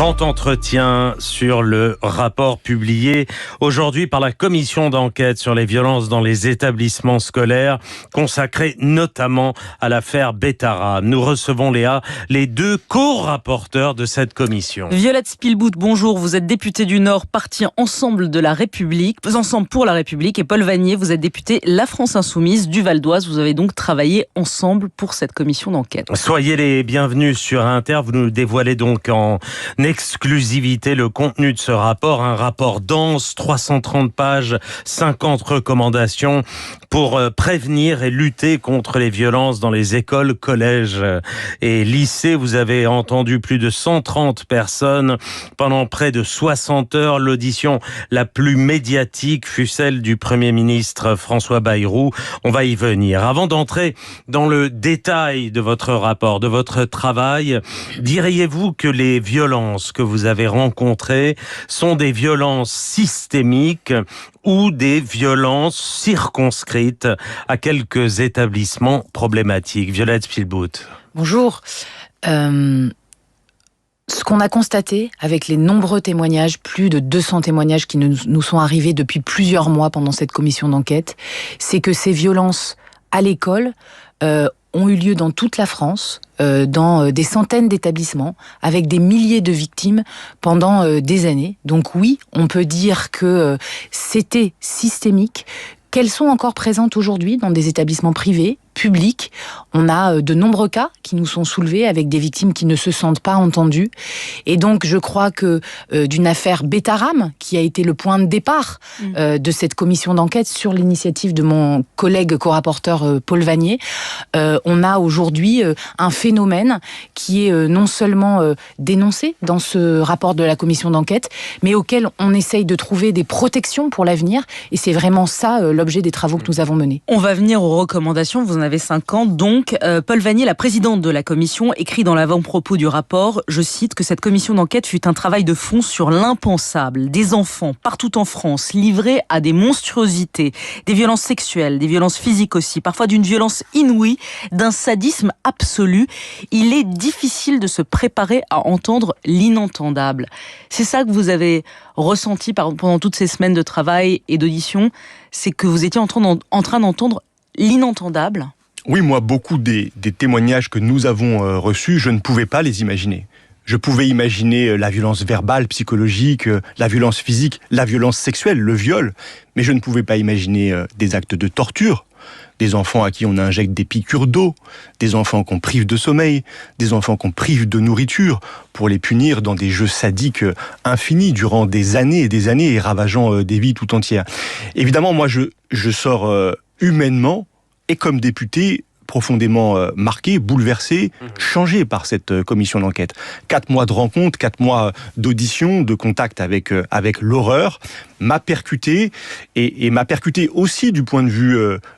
Grand entretien sur le rapport publié aujourd'hui par la commission d'enquête sur les violences dans les établissements scolaires, consacré notamment à l'affaire Bettara. Nous recevons, Léa, les deux co-rapporteurs de cette commission. Violette Spilbout, bonjour. Vous êtes députée du Nord, parti Ensemble de la République, Ensemble pour la République. Et Paul Vannier, vous êtes député La France Insoumise du Val d'Oise. Vous avez donc travaillé ensemble pour cette commission d'enquête. Soyez les bienvenus sur Inter. Vous nous dévoilez donc en exclusivité le contenu de ce rapport. Un rapport dense, 330 pages, 50 recommandations pour prévenir et lutter contre les violences dans les écoles, collèges et lycées. Vous avez entendu plus de 130 personnes pendant près de 60 heures. L'audition la plus médiatique fut celle du Premier ministre François Bayrou. On va y venir. Avant d'entrer dans le détail de votre rapport, de votre travail, diriez-vous que les violences que vous avez rencontrées sont des violences systémiques ou des violences circonscrites à quelques établissements problématiques? Violette Spilbout. Bonjour. Ce qu'on a constaté avec les nombreux témoignages, plus de 200 témoignages qui nous sont arrivés depuis plusieurs mois pendant cette commission d'enquête, c'est que ces violences à l'école ont eu lieu dans toute la France, dans des centaines d'établissements, avec des milliers de victimes pendant des années. Donc oui, on peut dire que c'était systémique, qu'elles sont encore présentes aujourd'hui dans des établissements privés, publics. On a de nombreux cas qui nous sont soulevés avec des victimes qui ne se sentent pas entendues. Et donc, je crois que d'une affaire Bettaram, qui a été le point de départ de cette commission d'enquête sur l'initiative de mon collègue co-rapporteur Paul Vannier, on a aujourd'hui un phénomène qui est non seulement dénoncé dans ce rapport de la commission d'enquête, mais auquel on essaye de trouver des protections pour l'avenir. Et c'est vraiment ça l'objet des travaux que nous avons menés. On va venir aux recommandations. Vous en avez 50. Donc, Paul Vannier, la présidente de la commission, écrit dans l'avant-propos du rapport, je cite, que cette commission d'enquête fut un travail de fond sur l'impensable. Des enfants, partout en France, livrés à des monstruosités, des violences sexuelles, des violences physiques aussi, parfois d'une violence inouïe, d'un sadisme absolu. Il est difficile de se préparer à entendre l'inentendable. C'est ça que vous avez ressenti pendant toutes ces semaines de travail et d'audition, c'est que vous étiez en train d'entendre l'inentendable. Oui, moi, beaucoup des témoignages que nous avons reçus, je ne pouvais pas les imaginer. Je pouvais imaginer la violence verbale, psychologique, la violence physique, la violence sexuelle, le viol, mais je ne pouvais pas imaginer des actes de torture, des enfants à qui on injecte des piqûres d'eau, des enfants qu'on prive de sommeil, des enfants qu'on prive de nourriture pour les punir dans des jeux sadiques infinis durant des années et ravageant des vies tout entières. Évidemment, moi, je sors humainement et comme député profondément marqué, bouleversé, changé par cette commission d'enquête. 4 mois de rencontres, 4 mois d'audition, de contact avec l'horreur, m'a percuté, et m'a percuté aussi du point de vue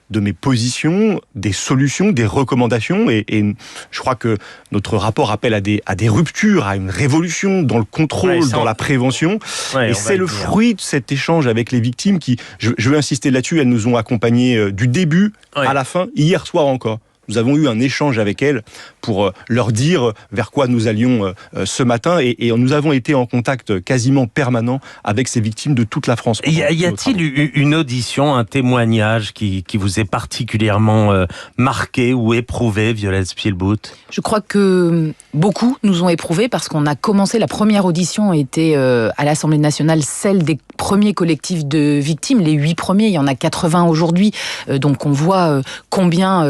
de mes positions, des solutions, des recommandations, et je crois que notre rapport appelle à des ruptures, à une révolution dans le contrôle, dans la prévention, et c'est le fruit de cet échange avec les victimes qui, je veux insister là-dessus, elles nous ont accompagnés du début à la fin, hier soir encore. Nous avons eu un échange avec elles pour leur dire vers quoi nous allions ce matin, et nous avons été en contact quasiment permanent avec ces victimes de toute la France. Y a-t-il une audition, un témoignage qui vous est particulièrement marqué ou éprouvé, Violette Spilbout? Je crois que beaucoup nous ont éprouvés parce qu'on a commencé, la première audition était à l'Assemblée nationale, celle des premiers collectifs de victimes, les 8 premiers, il y en a 80 aujourd'hui, donc on voit combien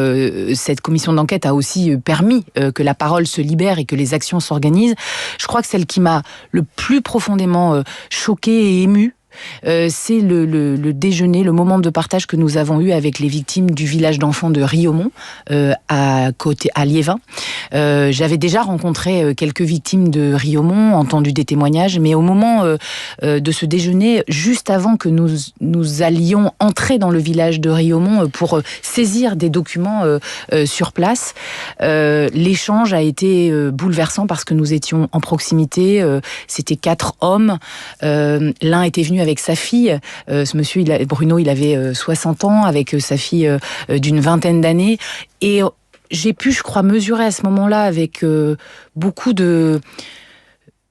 cette commission d'enquête a aussi permis que la parole se libère et que les actions s'organisent. Je crois que celle qui m'a le plus profondément choquée et émue, c'est le déjeuner, le moment de partage que nous avons eu avec les victimes du village d'enfants de Riaumont, à Liévin. J'avais déjà rencontré quelques victimes de Riaumont, entendu des témoignages, mais au moment de ce déjeuner, juste avant que nous allions entrer dans le village de Riaumont pour saisir des documents sur place, l'échange a été bouleversant parce que nous étions en proximité. C'était 4 hommes. L'un était venu avec sa fille. Ce monsieur, Bruno, il avait 60 ans, avec sa fille d'une vingtaine d'années. Et j'ai pu, je crois, mesurer à ce moment-là avec beaucoup de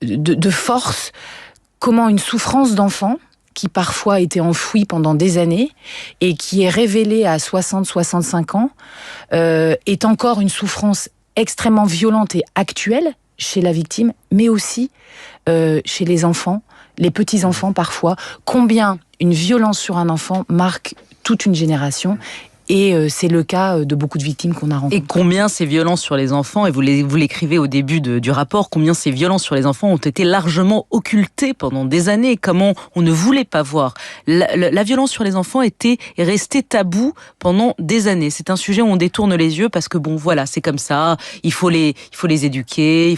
de force, comment une souffrance d'enfant, qui parfois était enfouie pendant des années et qui est révélée à 60-65 ans, est encore une souffrance extrêmement violente et actuelle chez la victime, mais aussi chez les enfants, les petits-enfants parfois. Combien une violence sur un enfant marque toute une génération. Et c'est le cas de beaucoup de victimes qu'on a rencontrées. Et combien ces violences sur les enfants, et vous l'écrivez au début du rapport, combien ces violences sur les enfants ont été largement occultées pendant des années, comment on ne voulait pas voir. La violence sur les enfants est restée taboue pendant des années. C'est un sujet où on détourne les yeux parce que bon, voilà, c'est comme ça, il faut les éduquer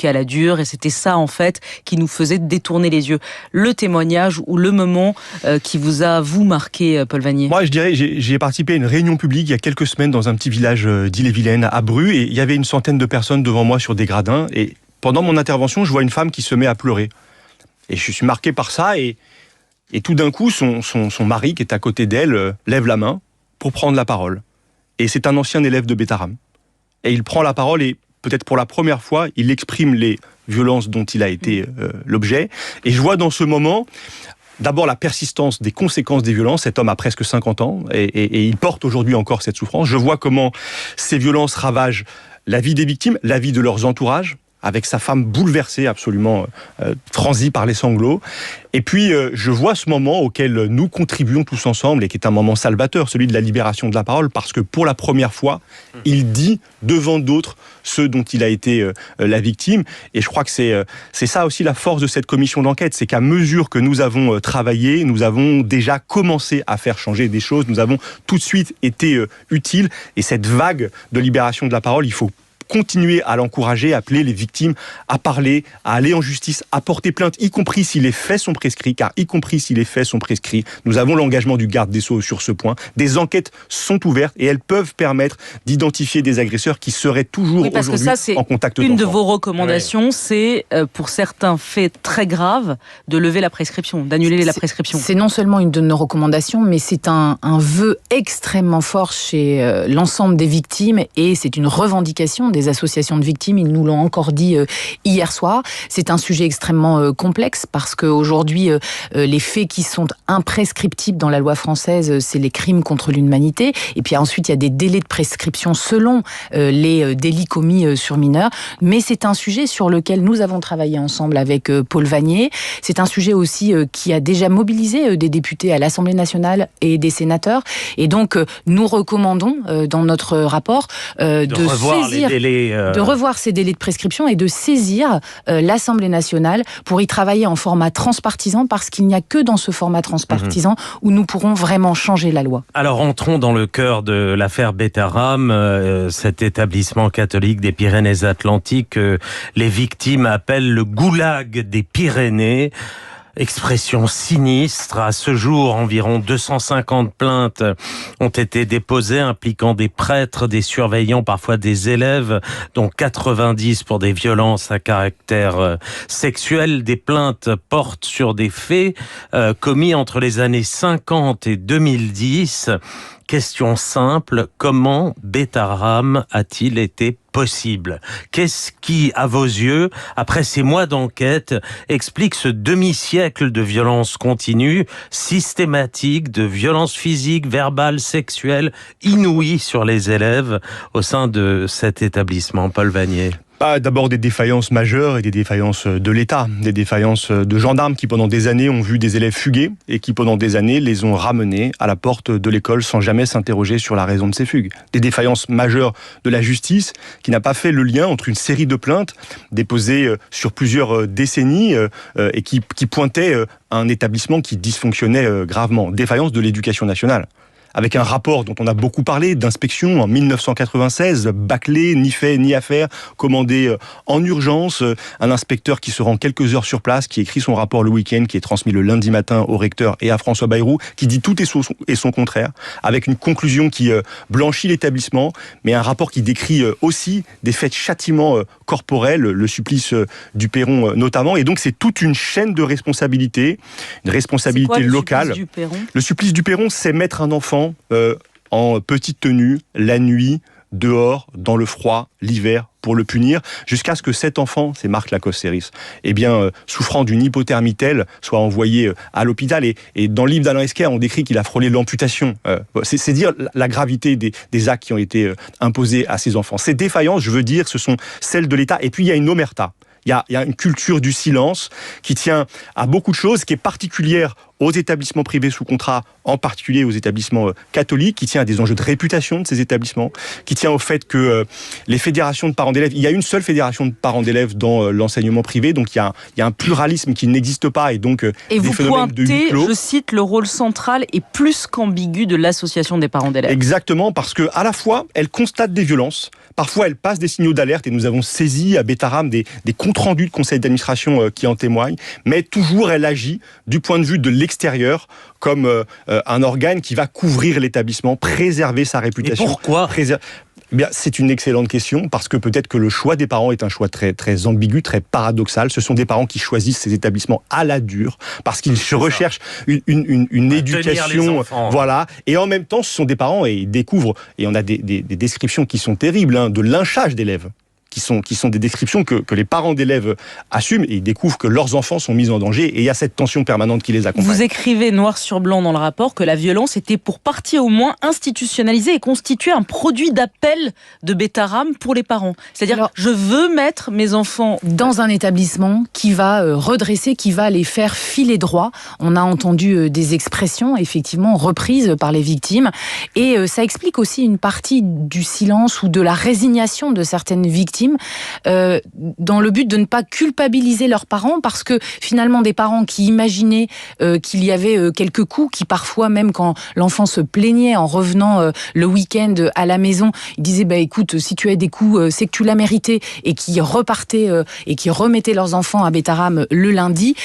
à la dure, et c'était ça en fait qui nous faisait détourner les yeux. Le témoignage ou le moment qui vous a, vous, marqué, Paul Vannier? Moi, je dirais, j'ai participé à une réunion publique il y a quelques semaines dans un petit village d'Ille-et-Vilaine, à Bru, et il y avait une centaine de personnes devant moi sur des gradins, et pendant mon intervention, je vois une femme qui se met à pleurer. Et je suis marqué par ça, et tout d'un coup, son mari, qui est à côté d'elle, lève la main pour prendre la parole. Et c'est un ancien élève de Betharam. Et il prend la parole, et peut-être pour la première fois, il exprime les violences dont il a été l'objet. Et je vois dans ce moment... D'abord, la persistance des conséquences des violences. Cet homme a presque 50 ans et il porte aujourd'hui encore cette souffrance. Je vois comment ces violences ravagent la vie des victimes, la vie de leurs entourages, avec sa femme bouleversée, absolument transie par les sanglots. Et puis, je vois ce moment auquel nous contribuons tous ensemble et qui est un moment salvateur, celui de la libération de la parole, parce que pour la première fois, il dit devant d'autres ce dont il a été la victime. Et je crois que c'est ça aussi la force de cette commission d'enquête, c'est qu'à mesure que nous avons travaillé, nous avons déjà commencé à faire changer des choses, nous avons tout de suite été utiles. Et cette vague de libération de la parole, il faut continuer à l'encourager, à appeler les victimes à parler, à aller en justice, à porter plainte, y compris si les faits sont prescrits, car y compris si les faits sont prescrits, nous avons l'engagement du garde des Sceaux sur ce point. Des enquêtes sont ouvertes et elles peuvent permettre d'identifier des agresseurs qui seraient toujours aujourd'hui en contact d'enfants. Une de vos recommandations, c'est pour certains faits très graves de lever la prescription, d'annuler la prescription. C'est non seulement une de nos recommandations, mais c'est un vœu extrêmement fort chez l'ensemble des victimes, et c'est une revendication des associations de victimes, ils nous l'ont encore dit hier soir. C'est un sujet extrêmement complexe parce qu'aujourd'hui, les faits qui sont imprescriptibles dans la loi française, c'est les crimes contre l'humanité. Et puis ensuite, il y a des délais de prescription selon les délits commis sur mineurs. Mais c'est un sujet sur lequel nous avons travaillé ensemble avec Paul Vannier. C'est un sujet aussi qui a déjà mobilisé des députés à l'Assemblée nationale et des sénateurs. Et donc, nous recommandons dans notre rapport de revoir ces délais de prescription et de saisir l'Assemblée nationale pour y travailler en format transpartisan, parce qu'il n'y a que dans ce format transpartisan où nous pourrons vraiment changer la loi. Alors entrons dans le cœur de l'affaire Betharam, cet établissement catholique des Pyrénées-Atlantiques que les victimes appellent le goulag des Pyrénées. Expression sinistre. À ce jour, environ 250 plaintes ont été déposées impliquant des prêtres, des surveillants, parfois des élèves, dont 90 pour des violences à caractère sexuel. Des plaintes portent sur des faits commis entre les années 50 et 2010. Question simple, comment Betharam a-t-il été possible? Qu'est-ce qui, à vos yeux, après ces mois d'enquête, explique ce demi-siècle de violences continues, systématiques, de violences physiques, verbales, sexuelles, inouïes sur les élèves au sein de cet établissement? Paul Vannier. D'abord des défaillances majeures et des défaillances de l'État, des défaillances de gendarmes qui pendant des années ont vu des élèves fuguer et qui pendant des années les ont ramenés à la porte de l'école sans jamais s'interroger sur la raison de ces fugues. Des défaillances majeures de la justice qui n'a pas fait le lien entre une série de plaintes déposées sur plusieurs décennies et qui pointaient un établissement qui dysfonctionnait gravement. Défaillance de l'éducation nationale, avec un rapport dont on a beaucoup parlé, d'inspection en 1996, bâclé, ni fait ni à faire, commandé en urgence, un inspecteur qui se rend quelques heures sur place, qui écrit son rapport le week-end, qui est transmis le lundi matin au recteur et à François Bayrou, qui dit tout et son contraire, avec une conclusion qui blanchit l'établissement, mais un rapport qui décrit aussi des faits de châtiment corporel, le supplice du Perron notamment, et donc c'est toute une chaîne de responsabilités, une responsabilité locale. Le supplice du Perron, c'est mettre un enfant en petite tenue, la nuit, dehors, dans le froid, l'hiver, pour le punir, jusqu'à ce que cet enfant, c'est Marc Lacoste-Séris, souffrant d'une hypothermie telle, soit envoyé à l'hôpital. Et dans le livre d'Alain Esquer, on décrit qu'il a frôlé l'amputation. C'est dire la gravité des actes qui ont été imposés à ces enfants. Ces défaillances, je veux dire, ce sont celles de l'État. Et puis, il y a une omerta. Il y a une culture du silence qui tient à beaucoup de choses, qui est particulière aux établissements privés sous contrat, en particulier aux établissements catholiques, qui tient à des enjeux de réputation de ces établissements, qui tient au fait que les fédérations de parents d'élèves, il y a une seule fédération de parents d'élèves dans l'enseignement privé, donc il y a un pluralisme qui n'existe pas, et donc et des vous phénomènes de huis clos. Je cite, le rôle central et plus qu'ambigu de l'association des parents d'élèves. Exactement, parce que à la fois, elle constate des violences, parfois elle passe des signaux d'alerte, et nous avons saisi à Betaram des comptes rendus de conseils d'administration qui en témoignent, mais toujours elle agit du point de vue de l'extérieur comme un organe qui va couvrir l'établissement, préserver sa réputation. Et pourquoi ? C'est une excellente question, parce que peut-être que le choix des parents est un choix très, très ambigu, très paradoxal. Ce sont des parents qui choisissent ces établissements à la dure, parce qu'ils recherchent une éducation. Voilà. Et en même temps, ce sont des parents, et ils découvrent, et on a des descriptions qui sont terribles, de lynchage d'élèves. Qui sont des descriptions que les parents d'élèves assument, et ils découvrent que leurs enfants sont mis en danger, et il y a cette tension permanente qui les accompagne. Vous écrivez noir sur blanc dans le rapport que la violence était pour partie au moins institutionnalisée et constituait un produit d'appel de Betaram pour les parents. C'est-à-dire, je veux mettre mes enfants dans un établissement qui va redresser, qui va les faire filer droit. On a entendu des expressions effectivement reprises par les victimes, et ça explique aussi une partie du silence ou de la résignation de certaines victimes, dans le but de ne pas culpabiliser leurs parents, parce que finalement des parents qui imaginaient qu'il y avait quelques coups, qui parfois même quand l'enfant se plaignait en revenant le week-end à la maison, ils disaient écoute, si tu as des coups c'est que tu l'as mérité, et qui repartaient et qui remettaient leurs enfants à Betaram le lundi,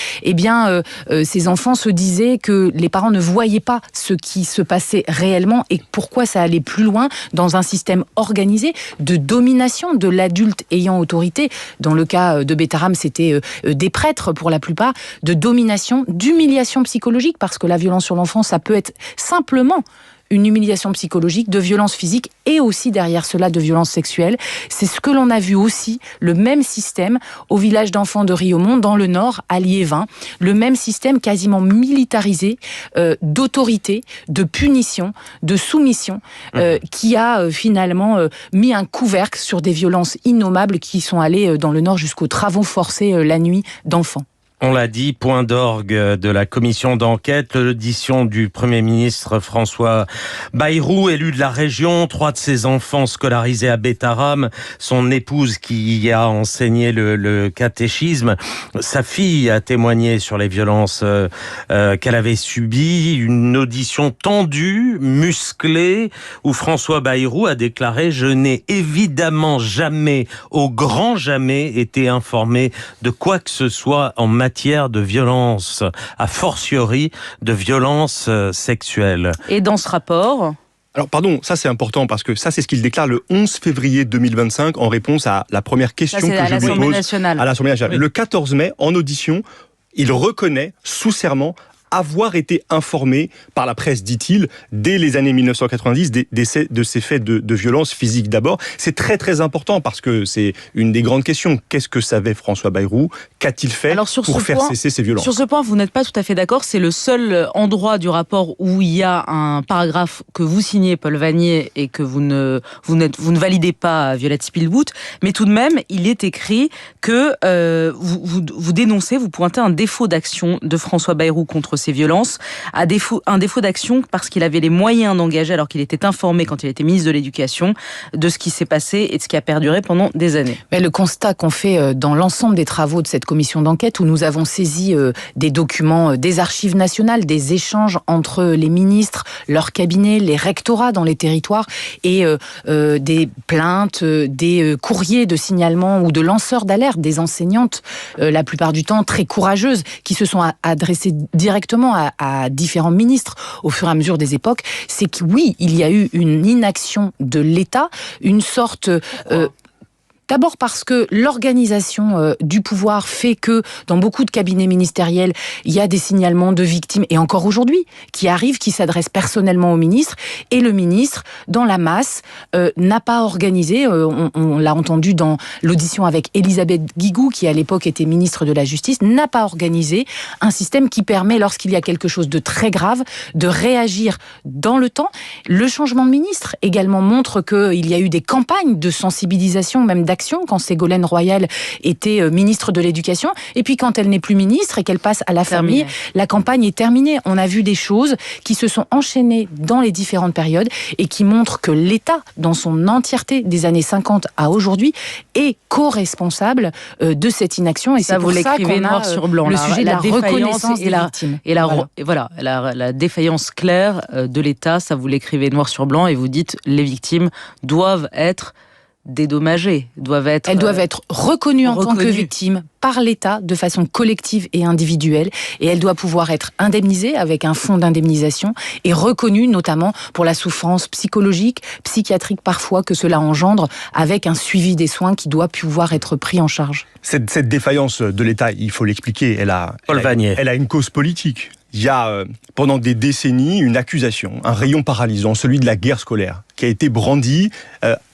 ces enfants se disaient que les parents ne voyaient pas ce qui se passait réellement et pourquoi ça allait plus loin dans un système organisé de domination de l'adulte ayant autorité. Dans le cas de Betaram, c'était des prêtres pour la plupart, de domination, d'humiliation psychologique, parce que la violence sur l'enfant, ça peut être simplement une humiliation psychologique, de violence physique, et aussi derrière cela de violence sexuelle. C'est ce que l'on a vu aussi, le même système au village d'enfants de Riaumont, dans le Nord, à Liévin, le même système quasiment militarisé d'autorité, de punition, de soumission, qui a finalement mis un couvercle sur des violences innommables qui sont allées dans le Nord jusqu'aux travaux forcés la nuit d'enfants. On l'a dit, point d'orgue de la commission d'enquête, l'audition du Premier ministre François Bayrou, élu de la région, 3 de ses enfants scolarisés à Betaram, son épouse qui y a enseigné le catéchisme, sa fille a témoigné sur les violences qu'elle avait subies, une audition tendue, musclée, où François Bayrou a déclaré « Je n'ai évidemment jamais, au grand jamais, été informé de quoi que ce soit en matière de violence, a fortiori de violence sexuelle. » Et dans ce rapport... Alors pardon, ça c'est important, parce que ça c'est ce qu'il déclare le 11 février 2025 en réponse à la première question que je lui pose à l'Assemblée nationale. Oui. Le 14 mai, en audition, il reconnaît sous serment avoir été informé par la presse, dit-il, dès les années 1990, de ces faits de violence physique d'abord. C'est très très important, parce que c'est une des grandes questions. Qu'est-ce que savait François Bayrou ? Qu'a-t-il fait pour faire cesser ces violences ? Sur ce point, vous n'êtes pas tout à fait d'accord. C'est le seul endroit du rapport où il y a un paragraphe que vous signez, Paul Vannier, et que vous ne validez pas, Violette Spilbout. Mais tout de même, il est écrit que vous dénoncez, vous pointez un défaut d'action de François Bayrou contre ces violences, un défaut d'action parce qu'il avait les moyens d'engager, alors qu'il était informé quand il était ministre de l'Éducation, de ce qui s'est passé et de ce qui a perduré pendant des années. Mais le constat qu'on fait dans l'ensemble des travaux de cette commission d'enquête, où nous avons saisi des documents des archives nationales, des échanges entre les ministres, leurs cabinets, les rectorats dans les territoires, et des plaintes, des courriers de signalement ou de lanceurs d'alerte, des enseignantes, la plupart du temps très courageuses, qui se sont adressées directement à différents ministres au fur et à mesure des époques, c'est que oui, il y a eu une inaction de l'État, une sorte... D'abord parce que l'organisation du pouvoir fait que dans beaucoup de cabinets ministériels, il y a des signalements de victimes, et encore aujourd'hui, qui arrivent, qui s'adressent personnellement au ministre, et le ministre, dans la masse, n'a pas organisé, on l'a entendu dans l'audition avec Elisabeth Guigou, qui à l'époque était ministre de la Justice, n'a pas organisé un système qui permet, lorsqu'il y a quelque chose de très grave, de réagir dans le temps. Le changement de ministre également montre qu'il y a eu des campagnes de sensibilisation, même d'action, quand Ségolène Royal était ministre de l'Éducation. Et puis quand elle n'est plus ministre et qu'elle passe à la famille, la campagne est terminée. On a vu des choses qui se sont enchaînées dans les différentes périodes et qui montrent que l'État, dans son entièreté, des années 50 à aujourd'hui, est co-responsable de cette inaction. Et c'est pour ça qu'on a noir sur blanc, le sujet de la reconnaissance des victimes. Et la défaillance claire de l'État, ça vous l'écrivez noir sur blanc et vous dites les victimes doivent être dédommagées, elles doivent être reconnues en tant que victimes par l'État de façon collective et individuelle, et elles doivent pouvoir être indemnisées avec un fonds d'indemnisation et reconnues notamment pour la souffrance psychologique, psychiatrique parfois que cela engendre, avec un suivi des soins qui doit pouvoir être pris en charge. Cette défaillance de l'État, il faut l'expliquer, elle a une cause politique. Il y a pendant des décennies une accusation, un rayon paralysant, celui de la guerre scolaire, qui a été brandi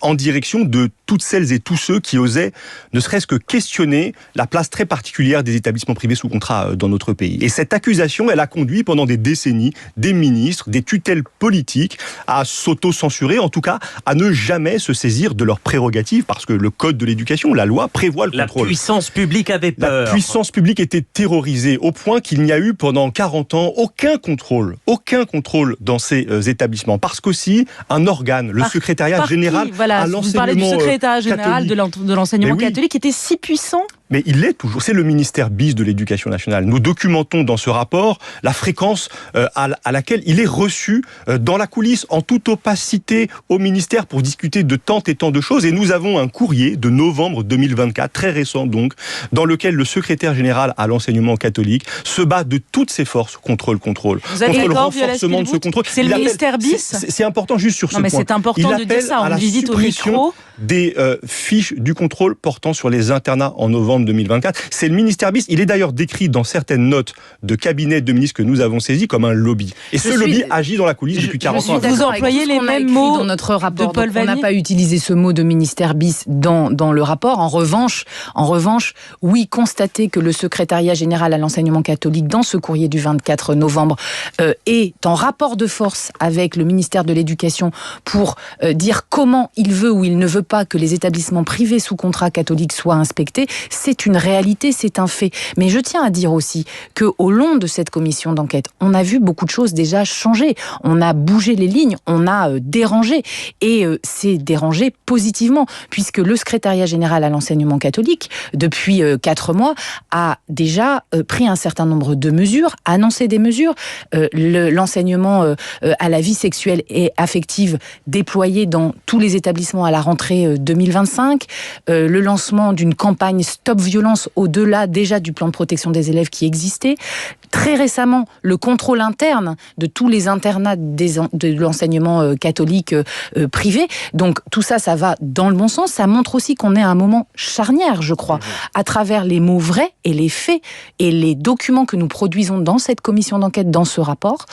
en direction de toutes celles et tous ceux qui osaient ne serait-ce que questionner la place très particulière des établissements privés sous contrat dans notre pays. Et cette accusation, elle a conduit pendant des décennies des ministres, des tutelles politiques à s'auto-censurer, en tout cas à ne jamais se saisir de leurs prérogatives, parce que le code de l'éducation, la loi, prévoit le contrôle. La puissance publique avait peur. La puissance publique était terrorisée au point qu'il n'y a eu pendant 40 ans aucun contrôle dans ces établissements. Parce qu'aussi, un organe, le secrétariat général à l'enseignement catholique. Vous parlez du secrétariat général de l'enseignement catholique qui était si puissant. Mais il l'est toujours. C'est le ministère bis de l'Éducation nationale. Nous documentons dans ce rapport la fréquence à laquelle il est reçu dans la coulisse, en toute opacité au ministère pour discuter de tant et tant de choses. Et nous avons un courrier de novembre 2024, très récent donc, dans lequel le secrétaire général à l'enseignement catholique se bat de toutes ses forces contre le contrôle. Vous avez contre le renforcement de ce contrôle. C'est le ministère bis. C'est important juste sur ce point. C'est important de dire ça. On visite au micro. Des fiches du contrôle portant sur les internats en novembre 2024. C'est le ministère bis. Il est d'ailleurs décrit dans certaines notes de cabinet de ministres que nous avons saisis comme un lobby. Et ce lobby agit dans la coulisse depuis 40 ans. Vous employez les mêmes mots dans notre rapport. Paul Vannier. On n'a pas utilisé ce mot de ministère bis dans le rapport. En revanche, oui, constater que le secrétariat général à l'enseignement catholique, dans ce courrier du 24 novembre, est en rapport de force avec le ministère de l'Éducation pour dire comment il veut ou il ne veut pas que les établissements privés sous contrat catholiques soient inspectés, c'est une réalité, c'est un fait. Mais je tiens à dire aussi qu'au long de cette commission d'enquête, on a vu beaucoup de choses déjà changer. On a bougé les lignes, on a dérangé. Et c'est dérangé positivement, puisque le secrétariat général à l'enseignement catholique, depuis 4 mois, a déjà pris un certain nombre de mesures, annoncé des mesures. L'enseignement à la vie sexuelle et affective déployé dans tous les établissements à la rentrée 2025, le lancement d'une campagne Stop Violence au-delà déjà du plan de protection des élèves qui existait. Très récemment, le contrôle interne de tous les internats de l'enseignement catholique privé. Donc tout ça, ça va dans le bon sens. Ça montre aussi qu'on est à un moment charnière, je crois, à travers les mots vrais et les faits et les documents que nous produisons dans cette commission d'enquête, dans ce rapport.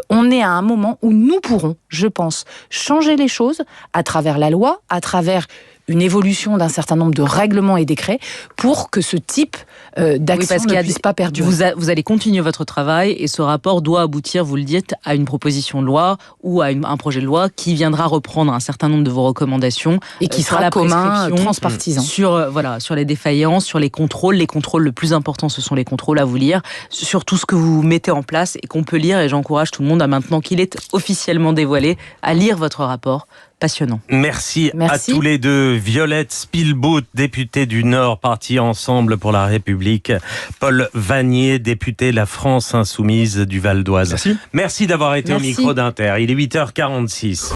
On est à un moment où nous pourrons, je pense, changer les choses à travers la loi, à travers une évolution d'un certain nombre de règlements et décrets pour que ce type d'action ne puisse pas perdurer. Vous allez continuer votre travail et ce rapport doit aboutir, vous le dites, à une proposition de loi ou à un projet de loi qui viendra reprendre un certain nombre de vos recommandations et qui sera commun, transpartisan. Sur les défaillances, sur les contrôles. Les contrôles, le plus important, ce sont les contrôles à vous lire, sur tout ce que vous mettez en place et qu'on peut lire. Et j'encourage tout le monde, maintenant qu'il est officiellement dévoilé, à lire votre rapport. Passionnant. Merci à tous les deux. Violette Spielbout, députée du Nord, partie Ensemble pour la République. Paul Vannier, député La France Insoumise du Val d'Oise. Merci d'avoir été au micro d'Inter. Il est 8h46.